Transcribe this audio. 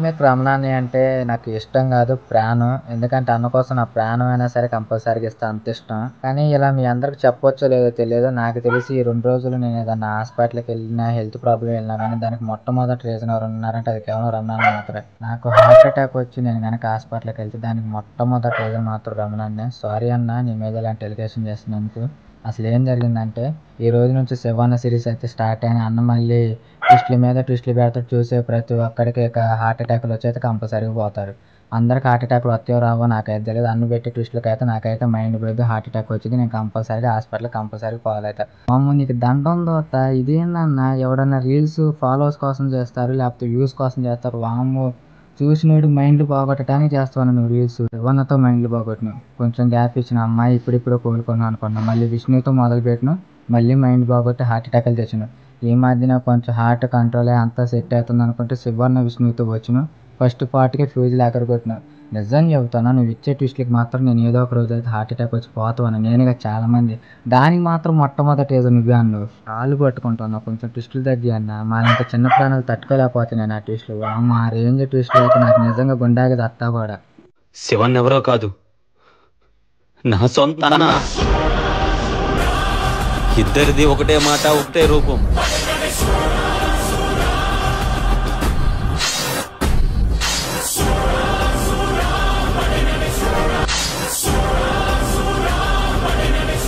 మీకు రమణాన్ని అంటే నాకు ఇష్టం కాదు, ప్రాణం. ఎందుకంటే అన్న కోసం నా ప్రాణం అయినా సరే కంపల్సరీగా ఇస్తా, అంత ఇష్టం. కానీ ఇలా మీ అందరికి చెప్పొచ్చో లేదో తెలియదు, నాకు తెలిసి ఈ 2 రోజులు నేను ఏదన్నా హాస్పిటల్కి వెళ్ళినా, హెల్త్ ప్రాబ్లం వెళ్ళినా కానీ దానికి మొట్టమొదటి రీజన్ ఎవరు ఉన్నారంటే అది కేవలం రమణాన్ని మాత్రమే. నాకు హార్ట్ అటాక్ వచ్చి నేను కనుక హాస్పిటల్కి వెళ్తే దానికి మొట్టమొదటి రీజన్ మాత్రం రమణాన్నే. సారీ అన్న నీ మీద ఇలాంటి ఎలిగేషన్ చేసినందుకు. అసలు ఏం జరిగిందంటే ఈ రోజు నుంచి శివన్న సిరీస్ అయితే స్టార్ట్ అయిన అన్న మళ్ళీ ట్విస్టుల మీద ట్విస్టులు పెడతాడు. చూసే ప్రతి ఒక్కడికి హార్ట్ అటాక్లు వచ్చి అయితే కంపల్సరీగా పోతారు. అందరికి హార్ట్ అటాక్లు వస్తాయో రావో నాకైతే తెలియదు. అన్ను పెట్టి ట్విస్టులకి అయితే నాకైతే మైండ్ పోయి హార్ట్ అటాక్ వచ్చింది. నేను కంపల్సరీగా హాస్పిటల్ కంపల్సరీగా పోవాలి. అయితే మామూలు నీకు దండం దోత ఇదేందన్నా, ఎవడన్నా రీల్స్ ఫాలోవర్స్ కోసం చేస్తారు, లేకపోతే వ్యూస్ కోసం చేస్తారు. వాము చూసినోడు మైండ్లు పోగొట్టడానికి చేస్తాను నువ్వు రీల్స్. శివన్నతో మైండ్లు పోగొట్టినావు, కొంచెం గ్యాప్ ఇచ్చిన అమ్మాయి ఇప్పుడిప్పుడు కోలుకున్నాను అనుకున్నాను. మళ్ళీ విష్ణుతో మొదలుపెట్టినావు, మళ్ళీ మైండ్ పోగొట్టి హార్ట్ అటాక్లు తెచ్చినావు. ఈ మధ్యన కొంచెం హార్ట్ కంట్రోల్ అంతా సెట్ అవుతుంది అనుకుంటే శివన్న విష్ణుతో వచ్చినావు. ఫస్ట్ పార్ట్కి ఫ్యూజులు ఎగరగొట్టినావు. నిజం చెబుతాను, నువ్వు ఇచ్చే ట్విస్ట్లకి మాత్రం నేను ఏదో ఒక రోజు అయితే హార్ట్ అటాక్ వచ్చి పోతాను. నేనుగా చాలామంది దానికి మాత్రం మొట్టమొదటి ఏదో నువ్వే అన్నావు. కాళ్ళు పట్టుకుంటున్నావు, కొంచెం ట్విస్టులు తగ్గి అన్న. మా ఇంత చిన్న ప్రాణాలు తట్టుకోలేకపోతున్నాను ఆ ట్విస్టులు. ఆ రేంజ్ ట్విస్టులు అయితే నాకు నిజంగా గుండాకి దత్తా కూడా. శివన్ ఎవరో కాదు, నా సొంత అన్న. ఇద్దరిది ఒకటే మాట, ఒకటే రూపం.